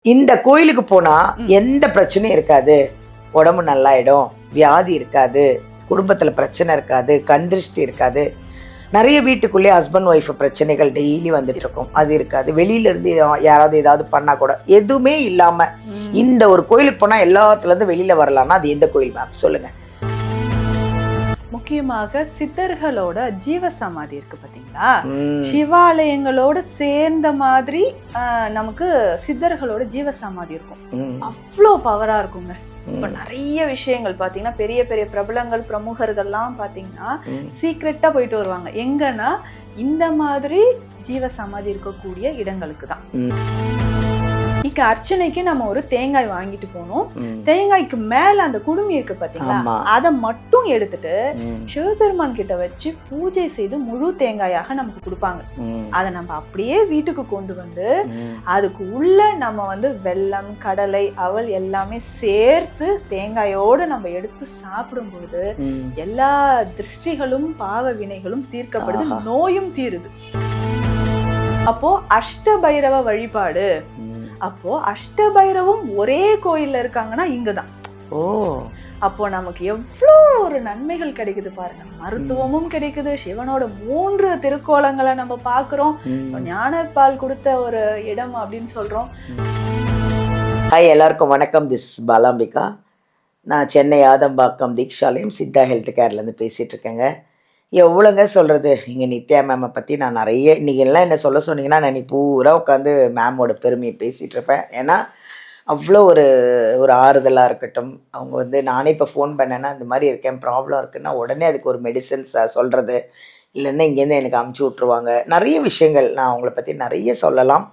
இந்த கோயிலுக்கு போனா எந்த பிரச்சனையும் இருக்காது, உடம்பு நல்லாயிடும், வியாதி இருக்காது, குடும்பத்துல பிரச்சனை இருக்காது, கண் திருஷ்டி இருக்காது. நிறைய வீட்டுக்குள்ளேயே ஹஸ்பண்ட் ஒய்ஃப் பிரச்சனைகள் டெய்லி வந்துட்டு இருக்கும், அது இருக்காது. வெளியில இருந்து யாராவது ஏதாவது பண்ணா கூட எதுவுமே இல்லாம இந்த ஒரு கோயிலுக்கு போனா எல்லாத்துல இருந்து வெளியில வரலாம்னா அது எந்த கோயில் மேம் சொல்லுங்க? முக்கியமாக சித்தர்களோட ஜீவ சமாதி இருக்கு பாத்தீங்களா, சிவாலயங்களோட சேர்ந்த மாதிரி நமக்கு சித்தர்களோட ஜீவ சமாதி இருக்கும். அவ்வளோ பவரா இருக்குங்க. இப்ப நிறைய விஷயங்கள் பாத்தீங்கன்னா பெரிய பெரிய பிரபலங்கள் பிரமுகர்கள்லாம் பாத்தீங்கன்னா சீக்ரெட்டா போயிட்டு வருவாங்க. எங்கன்னா இந்த மாதிரி ஜீவ சமாதி இருக்கக்கூடிய இடங்களுக்கு தான். இங்க அர்ச்சனைக்கு நம்ம ஒரு தேங்காய் வாங்கிட்டு போனோம். தேங்காய்க்கு மேல அந்த குடுமி இருக்கு பாத்தீங்களா, அதை மட்டும் எடுத்துட்டு சிவபெருமான் கிட்ட வச்சு பூஜை செய்து முழு தேங்காயாக நமக்கு கொடுப்பாங்க. அதை நம்ம அப்படியே வீட்டுக்கு கொண்டு வந்து அதுக்கு உள்ள நம்ம வந்து வெல்லம், கடலை, அவல் எல்லாமே சேர்த்து தேங்காயோட நம்ம எடுத்து சாப்பிடும்போது எல்லா திருஷ்டிகளும் பாவ வினைகளும் தீர்க்கப்படுது, நோயும் தீருது. அப்போ அஷ்டபைரவ வழிபாடு, அப்போ அஷ்டபைரவும் ஒரே கோயில்ல இருக்காங்கன்னா இங்கதான். அப்போ நமக்கு எவ்வளோ ஒரு நன்மைகள் கிடைக்குது பாருங்க. மருத்துவமும் கிடைக்குது, சிவனோட 3 திருக்கோலங்களை நம்ம பாக்குறோம், ஞானப்பால் கொடுத்த ஒரு இடம் அப்படின்னு சொல்றோம். ஹாய், எல்லாருக்கும் வணக்கம். திஸ் பாலாம்பிகா. நான் சென்னை ஆதம்பாக்கம் தீக்ஷாலயம் சித்தா ஹெல்த் கேர்லேருந்து பேசிகிட்டு இருக்கேங்க. எவ்வளோங்க சொல்கிறது, இங்கே நித்யா மேமை பற்றி நான் நிறைய இன்றைக்கி எல்லாம் என்ன சொல்ல சொன்னீங்கன்னா நான் பூரா உட்காந்து மேமோட பெருமையை பேசிகிட்டு இருப்பேன். ஏன்னா அவ்வளோ ஒரு ஆறுதலாக இருக்கட்டும். அவங்க வந்து நானே இப்போ ஃபோன் பண்ணேன்னா இந்த மாதிரி இருக்கேன், ப்ராப்ளம் இருக்குன்னா உடனே அதுக்கு ஒரு மெடிசன்ஸ் சொல்கிறது, இல்லைன்னா இங்கேருந்து எனக்கு அமுச்சு விட்ருவாங்க. நிறைய விஷயங்கள் நான் அவங்கள பற்றி நிறைய சொல்லலாம்.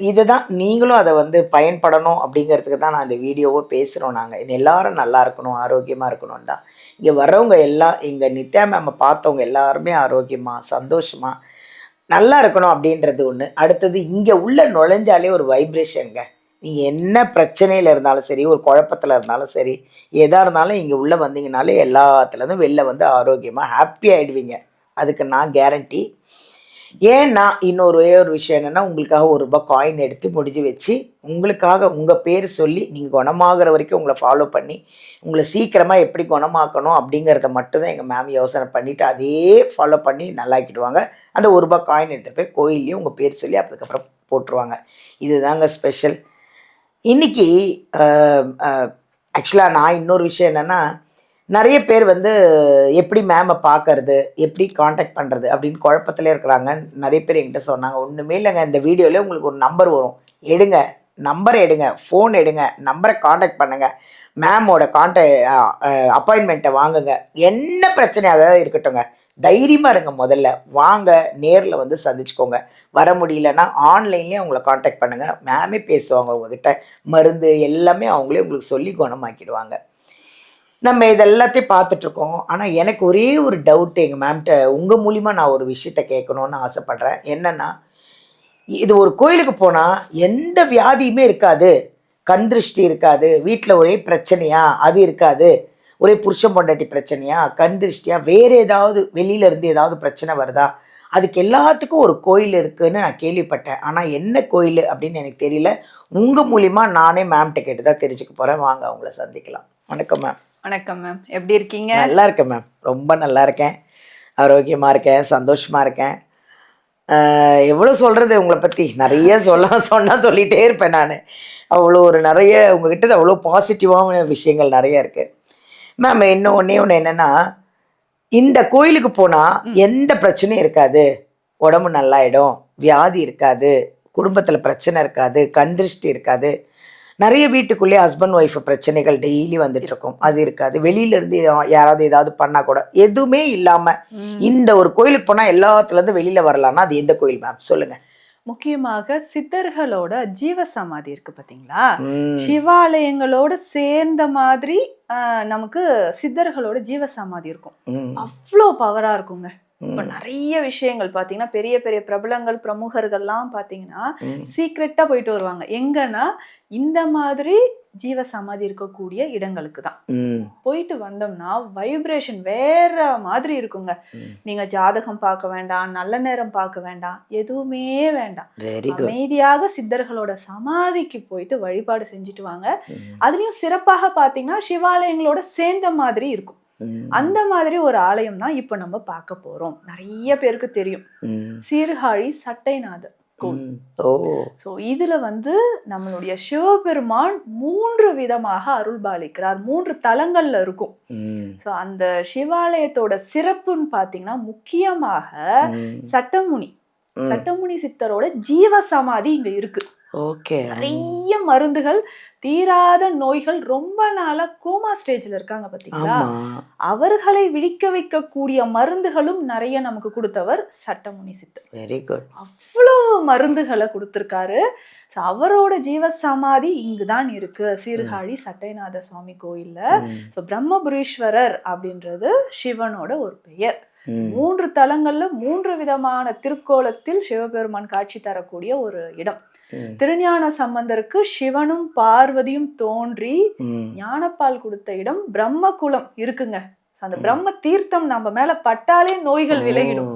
இதுதான் நீங்களும் அதை வந்து பயன்படணும் அப்படிங்கிறதுக்கு தான் நான் இந்த வீடியோவை பேசுகிறோம். நாங்கள் எல்லோரும் நல்லா இருக்கணும், ஆரோக்கியமாக இருக்கணும் தான். இங்கே வர்றவங்க எல்லாம் இங்கே நித்யா மேமை பார்த்தவங்க எல்லாருமே ஆரோக்கியமாக சந்தோஷமாக நல்லா இருக்கணும் அப்படின்றது ஒன்று. அடுத்தது இங்கே உள்ள நுழைஞ்சாலே ஒரு வைப்ரேஷனுங்க. நீங்கள் என்ன பிரச்சனையில் இருந்தாலும் சரி, ஒரு குழப்பத்தில் இருந்தாலும் சரி, எதாக இருந்தாலும் இங்கே உள்ளே வந்தீங்கனாலே எல்லாத்துலேருந்தும் வெளில வந்து ஆரோக்கியமாக ஹாப்பி ஆகிடுவீங்க. அதுக்கு நான் கேரண்டி. ஏன்னா இன்னொரு விஷயம் என்னென்னா, உங்களுக்காக ₹1 காயின் எடுத்து முடிஞ்சு வச்சு உங்களுக்காக உங்கள் பேர் சொல்லி நீங்கள் குணமாகிற வரைக்கும் உங்களை ஃபாலோ பண்ணி உங்களை சீக்கிரமாக எப்படி குணமாக்கணும் அப்படிங்கிறத மட்டும்தான் எங்கள் மேம் யோசனை பண்ணிவிட்டு அதே ஃபாலோ பண்ணி நல்லாக்கிடுவாங்க. அந்த ₹1 காயின் எடுத்துகிட்டு போய் கோயிலையும் உங்கள் பேர் சொல்லி அதுக்கப்புறம் போட்டுருவாங்க. இதுதாங்க ஸ்பெஷல். இன்றைக்கி ஆக்சுவலாக நான் இன்னொரு விஷயம் என்னென்னா, நிறைய பேர் வந்து எப்படி மேமை பார்க்கறது, எப்படி காண்டாக்ட் பண்ணுறது அப்படின்னு குழப்பத்திலே இருக்கிறாங்க. நிறைய பேர் என்கிட்ட சொன்னாங்க, ஒன்றுமே இல்லைங்க, இந்த வீடியோவில் உங்களுக்கு ஒரு நம்பர் வரும், எடுங்க, நம்பரை எடுங்க, ஃபோன் எடுங்க, நம்பரை காண்டாக்ட் பண்ணுங்கள், மேமோட அப்பாயின்மெண்ட்டை வாங்குங்க, என்ன பிரச்சனையாக இருக்கட்டும்ங்க, தைரியமாக இருங்க, முதல்ல வாங்க, நேரில் வந்து சந்திச்சுக்கோங்க. வர முடியலன்னா ஆன்லைன்லேயே அவங்கள காண்டாக்ட் பண்ணுங்கள், மேமே பேசுவாங்க உங்ககிட்ட, மருந்து எல்லாமே அவங்களே உங்களுக்கு சொல்லி குணமாக்கிடுவாங்க. நம்ம இதெல்லாத்தையும் பார்த்துட்ருக்கோம். ஆனால் எனக்கு ஒரே ஒரு டவுட்டு எங்கள் மேம்கிட்ட உங்கள் மூலிமா நான் ஒரு விஷயத்தை கேட்கணுன்னு ஆசைப்பட்றேன். என்னென்னா, இது ஒரு கோயிலுக்கு போனால் எந்த வியாதியுமே இருக்காது, கண் திருஷ்டி இருக்காது, வீட்டில் ஒரே பிரச்சனையா அது இருக்காது, ஒரே புருஷன் பொண்டாட்டி பிரச்சனையா, கண் திருஷ்டியா, வேறு ஏதாவது வெளியிலேருந்து ஏதாவது பிரச்சனை வருதா, அதுக்கு எல்லாத்துக்கும் ஒரு கோயில் இருக்குதுன்னு நான் கேள்விப்பட்டேன். ஆனால் என்ன கோயில் அப்படின்னு எனக்கு தெரியல. உங்கள் மூலிமா நானே மேம்கிட்ட கேட்டு தான் தெரிஞ்சுக்க போகிறேன். வாங்க அவங்கள சந்திக்கலாம். வணக்கம் மேம். வணக்கம் மேம், எப்படி இருக்கீங்க? நல்லா இருக்கேன் மேம், ரொம்ப நல்லா இருக்கேன், ஆரோக்கியமாக இருக்கேன், சந்தோஷமாக இருக்கேன். எவ்வளோ சொல்கிறது உங்களை பற்றி, நிறைய சொன்னால் சொல்லிகிட்டே இருப்பேன் நான். அவ்வளோ நிறைய உங்கள்கிட்ட அவ்வளோ பாசிட்டிவான விஷயங்கள் நிறைய இருக்குது மேம். இன்னும் ஒன்று என்னென்னா, இந்த கோயிலுக்கு போனால் எந்த பிரச்சனையும் இருக்காது, உடம்பு நல்லாயிடும், வியாதி இருக்காது, குடும்பத்தில் பிரச்சனை இருக்காது, கண் திருஷ்டி இருக்காது. நிறைய வீட்டுக்குள்ளேயே ஹஸ்பண்ட் ஒய்ஃப் பிரச்சனைகள் டெய்லி வந்துட்டு இருக்கும், அது இருக்காது. வெளியில இருந்து யாராவது ஏதாவது பண்ணா கூட எதுவுமே இல்லாம இந்த ஒரு கோயிலுக்கு போனா எல்லாத்துலேருந்து வெளியில வரலாம்னா அது எந்த கோயில் மேம் சொல்லுங்க? முக்கியமாக சித்தர்களோட ஜீவ சமாதி இருக்கு பாத்தீங்களா, சிவாலயங்களோட சேர்ந்த மாதிரி நமக்கு சித்தர்களோட ஜீவ சமாதி இருக்கும். அவ்வளோ பவரா இருக்குங்க. இப்ப நிறைய விஷயங்கள் பாத்தீங்கன்னா பெரிய பெரிய பிரபலங்கள் பிரமுகர்கள்லாம் பாத்தீங்கன்னா சீக்ரெட்டா போயிட்டு வருவாங்க. எங்கன்னா இந்த மாதிரி ஜீவ சமாதி இருக்கக்கூடிய இடங்களுக்கு தான் ம் போயிட்டு வந்தோம்னா வைப்ரேஷன் வேற மாதிரி இருக்குங்க. நீங்க ஜாதகம் பார்க்க வேண்டாம், நல்ல நேரம் பார்க்க வேண்டாம், எதுவுமே வேண்டாம். Very good. அமைதியாக சித்தர்களோட சமாதிக்கு போயிட்டு வழிபாடு செஞ்சுட்டு வாங்க. அதுலயும் சிறப்பாக பாத்தீங்கன்னா சிவாலயங்களோட சேர்ந்த மாதிரி இருக்கும். அந்த மாதிரி ஒரு ஆலயம் தான் இப்ப நம்ம பார்க்க போறோம். நிறைய பேருக்கு தெரியும், சீர்காழி சட்டைநாதர் கோவில். ஸோ இதுல வந்து நம்மளுடைய சிவபெருமான் 3 விதமாக அருள்பாலிக்கிறார். 3 தலங்கள்ல இருக்கும். ஸோ அந்த சிவாலயத்தோட சிறப்புன்னு பாத்தீங்கன்னா முக்கியமாக சட்டமுனி சித்தரோட ஜீவ சமாதி இங்க இருக்கு. ஓகே. நிறைய மருந்துகள், தீராத நோய்கள், ரொம்ப நாளா கோமா ஸ்டேஜ்ல இருக்காங்க பாத்தீங்களா, அவர்களை விழிக்க வைக்கக்கூடிய மருந்துகளும் நிறைய நமக்கு கொடுத்தவர் சட்டமுனி சித்தர். Very good. அவ்வளவு மருந்துகளை கொடுத்திருக்காரு. அவரோட ஜீவ சமாதி இங்குதான் இருக்கு, சீர்காழி சட்டைநாத சுவாமி கோயில்ல. பிரம்மபுரீஸ்வரர் அப்படின்றது சிவனோட ஒரு பெயர். 3 தலங்கள்ல 3 விதமான திருக்கோலத்தில் சிவபெருமான் காட்சி தரக்கூடிய ஒரு இடம். திருஞான சம்பந்தருக்கு சிவனும் பார்வதியும் தோன்றி ஞானப்பால் கொடுத்த இடம் பிரம்மகுலம் இருக்குங்க. அந்த பிரம்ம தீர்த்தம் நம்ம மேல பட்டாலே நோய்கள் விலகிடும்.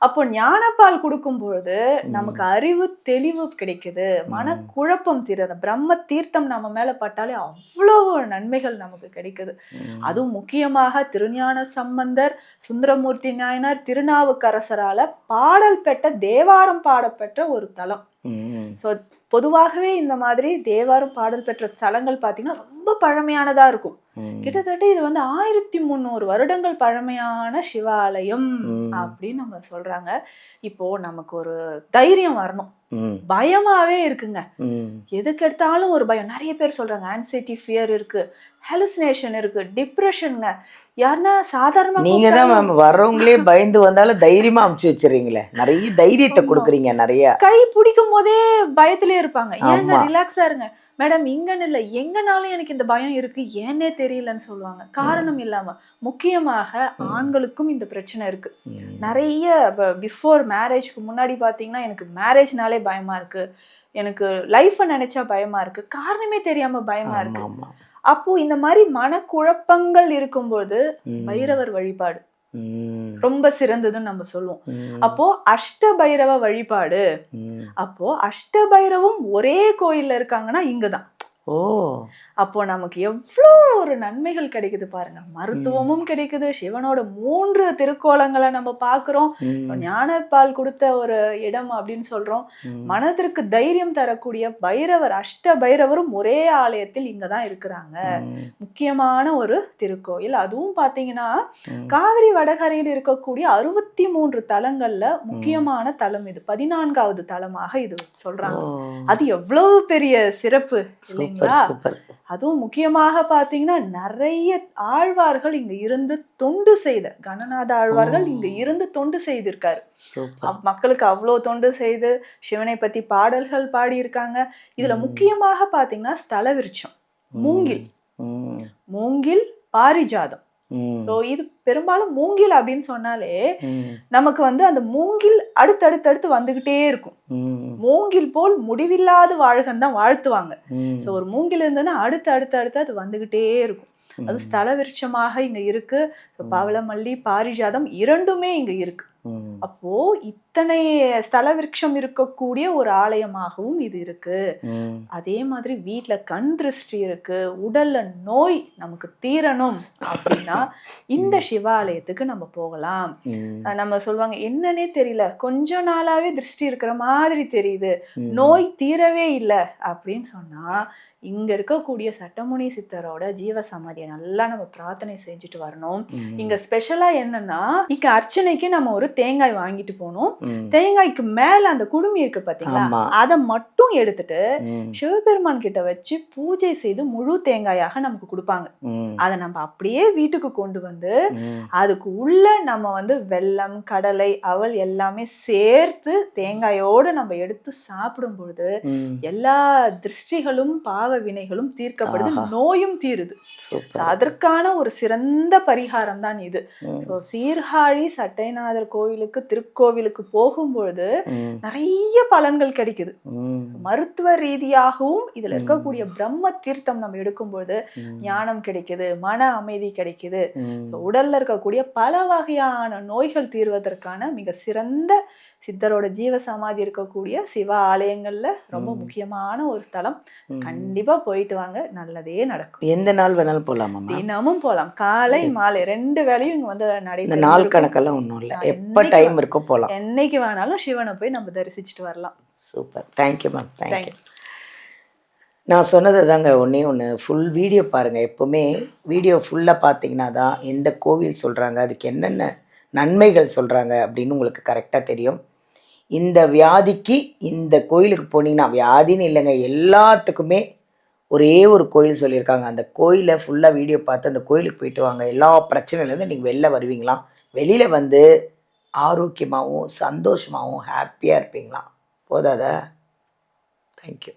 அப்போ ஞானப்பால் கொடுக்கும் பொழுது நமக்கு அறிவு தெளிவு கிடைக்குது, மனக்குழப்பம் தீருது. பிரம்ம தீர்த்தம் நம்ம மேல பட்டாலே அவ்வளவு நன்மைகள் நமக்கு கிடைக்குது. அதுவும் முக்கியமாக திருஞான சம்பந்தர், சுந்தரமூர்த்தி நாயனார், திருநாவுக்கரசரால பாடல் பெற்ற தேவாரம் பாடப்பெற்ற ஒரு தலம். ஸோ பொதுவாகவே இந்த மாதிரி தேவாரம் பாடல் பெற்ற தலங்கள் பார்த்தீங்கன்னா ரொம்ப பழமையானதா இருக்கும். கிட்டத்தட்ட இது வந்து 1300 வருடங்கள் பழமையான சிவாலயம் அப்படின்னு நம்ம சொல்றாங்க. இப்போ நமக்கு ஒரு தைரியம் வரணும். பயமாவே இருக்குங்க, எதுக்கு எடுத்தாலும் ஒரு பயம். நிறைய பேர் சொல்றாங்க ஆன்சைட்டி, ஃபியர் இருக்கு, ஹெலுசினேஷன் இருக்கு, டிப்ரெஷனுங்க. யாருன்னா சாதாரணமா நீங்க தான் மேம் வர்றவங்களே பயந்து வந்தாலும் தைரியமா அமுச்சு வச்சிருக்கீங்களே, நிறைய தைரியத்தை கொடுக்குறீங்க. நிறைய கை பிடிக்கும் போதே பயத்திலே இருப்பாங்க. ஏங்க ரிலாக்ஸா இருங்க மேடம், இங்கன்னு இல்லை எங்கனாலும் எனக்கு இந்த பயம் இருக்கு, ஏன்னே தெரியலன்னு சொல்லுவாங்க. காரணம் இல்லாம. முக்கியமாக ஆண்களுக்கும் இந்த பிரச்சனை இருக்கு. நிறைய பிஃபோர் மேரேஜ்க்கு முன்னாடி பாத்தீங்கன்னா எனக்கு மேரேஜ்னாலே பயமா இருக்கு, எனக்கு லைஃபை நினைச்சா பயமா இருக்கு, காரணமே தெரியாம பயமா இருக்கு. அப்போ இந்த மாதிரி மனக்குழப்பங்கள் இருக்கும்போது பைரவர் வழிபாடு ரொம்ப சிறந்ததுன்னு நம்ம சொல்லுவோம். அப்போ அஷ்டபைரவ வழிபாடு, அப்போ அஷ்டபைரவும் ஒரே கோயில்ல இருக்காங்கன்னா இங்கதான். அப்போ நமக்கு எவ்வளோ ஒரு நன்மைகள் கிடைக்குது பாருங்க. மருத்துவமும் கிடைக்குது, சிவனோட 3 திருக்கோலங்களை நம்ம பாக்குறோம், ஞானப்பால் கொடுத்த ஒரு இடம் அப்படின்னு சொல்றோம். மனதிற்கு தைரியம் தரக்கூடிய பைரவர், அஷ்ட பைரவரும் ஒரே ஆலயத்தில் இங்கதான் இருக்கிறாங்க. முக்கியமான ஒரு திருக்கோயில். அதுவும் பாத்தீங்கன்னா காவிரி வடகரையில் இருக்கக்கூடிய 63 தலங்கள்ல முக்கியமான தலம் இது. 14வது தலமாக இது சொல்றாங்க. அது எவ்வளவு பெரிய சிறப்பு இல்லைங்களா? அதுவும் முக்கியமாக பாத்தீங்கன்னா நிறைய ஆழ்வார்கள் இங்க இருந்து தொண்டு செய்த, கணநாத ஆழ்வார்கள் இங்க இருந்து தொண்டு செய்திருக்காரு. மக்களுக்கு அவ்வளவு தொண்டு செய்து சிவனை பத்தி பாடல்கள் பாடி இருக்காங்க. இதுல முக்கியமாக பாத்தீங்கன்னா ஸ்தல விருட்சம் மூங்கில், பாரிஜாதம். இது பெரும்பாலும் மூங்கில் அப்படின்னு சொன்னாலே நமக்கு வந்து அந்த மூங்கில் அடுத்தடுத்து வந்துகிட்டே இருக்கும். மூங்கில் போல் முடிவில்லாத வாழ்கன் தான் வாழ்த்துவாங்க. சோ ஒரு மூங்கில் இருந்ததுன்னா அடுத்து அது வந்துகிட்டே இருக்கும். அது ஸ்தல விருட்சமாக இங்க இருக்கு. பவளமல்லி, பாரிஜாதம் இரண்டுமே இங்க இருக்கு. அப்போ இத்தனை ஸ்தல விருட்சம் இருக்கக்கூடிய ஒரு ஆலயமாகவும் இது இருக்கு. அதே மாதிரி வீட்டுல கண் திருஷ்டி இருக்கு, உடல்ல நோய் நமக்கு தீரணும் அப்படின்னா இந்த சிவாலயத்துக்கு நம்ம போகலாம். நம்ம சொல்லுவாங்க என்னன்னே தெரியல, கொஞ்ச நாளாவே திருஷ்டி இருக்கிற மாதிரி தெரியுது, நோய் தீரவே இல்லை அப்படின்னு சொன்னா இங்க இருக்கக்கூடிய சட்டமுனி சித்தரோட ஜீவ சமாதியை நல்லா நம்ம பிரார்த்தனை செஞ்சுட்டு வரணும். இங்க ஸ்பெஷலா என்னன்னா, இங்க அர்ச்சனைக்கு நம்ம ஒரு தேங்காய் வாங்கிட்டு போகணும். தேங்காய்க்கு மேல அந்த குடுமி இருக்கு பாத்தீங்களா, அதை மட்டும் எடுத்துட்டு சிவபெருமான் கிட்ட வச்சு பூஜை செய்து முழு தேங்காயாக நமக்கு கொடுப்பாங்க. அதை நம்ம அப்படியே வீட்டுக்கு கொண்டு வந்து அதுக்கு உள்ள நம்ம வந்து வெல்லம், கடலை, அவல் எல்லாமே சேர்த்து தேங்காயோட நம்ம எடுத்து சாப்பிடும் பொழுது எல்லா திருஷ்டிகளும் பாவ வினைகளும் தீர்க்கப்படுது, நோயும் தீருது. அதற்கான ஒரு சிறந்த பரிகாரம் தான் இது. சீர்காழி சட்டைநாதர் கோவிலுக்கு, திருக்கோவிலுக்கு போகும்பொழுது ம், நிறைய பலன்கள் கிடைக்குது. ம், மருத்துவ ரீதியாகவும் இதுல இருக்கக்கூடிய பிரம்ம தீர்த்தம் நம்ம எடுக்கும்போது ம், ஞானம் கிடைக்குது, மன அமைதி கிடைக்குது. ம், உடல்ல இருக்கக்கூடிய பல வகையான நோய்கள் தீர்வதற்கான மிக சிறந்த சித்தரோட ஜீவ சமாதி இருக்கக்கூடிய சிவ ஆலயங்கள்ல ரொம்ப முக்கியமான ஒரு ஸ்தலம். ம். கண்டிப்பா போயிட்டு வாங்க, நல்லதே நடக்கும். எந்த நாள் வேணாலும் போகலாமாம்மா? தினமும் போலாம், காலை மாலை 2 வேளையும் இங்க வந்து இந்த நடைபெறும். நாள் கணக்கெல்லாம் ஒன்றும் இல்லை, எப்போ டைம் இருக்கோ போகலாம். என்னைக்கு வேணாலும் சிவனை போய் நம்ம தரிசிச்சுட்டு வரலாம். Super, thank you ma'am, thank you. Thank you. நான் சொன்னது தாங்க, ஒன்றே ஒன்று, ஃபுல் வீடியோ பாருங்கள். எப்போவுமே வீடியோ ஃபுல்லாக பார்த்தீங்கன்னா தான் எந்த கோவில் சொல்கிறாங்க, அதுக்கு என்னென்ன நன்மைகள் சொல்கிறாங்க அப்படின்னு உங்களுக்கு கரெக்டாக தெரியும். இந்த வியாதிக்கு இந்த கோயிலுக்கு போனீங்கன்னா, வியாதின்னு இல்லைங்க, எல்லாத்துக்குமே ஒரே ஒரு கோயில் சொல்லியிருக்காங்க. அந்த கோயிலை ஃபுல்லாக வீடியோ பார்த்து அந்த கோயிலுக்கு போயிட்டு வாங்க, எல்லா பிரச்சனையிலேருந்து நீங்கள் வெளில வருவீங்களாம். வெளியில் வந்து ஆரோக்கியமாகவும் சந்தோஷமாகவும் ஹாப்பியாக இருப்பீங்களாம். போதாதா? தேங்க்யூ.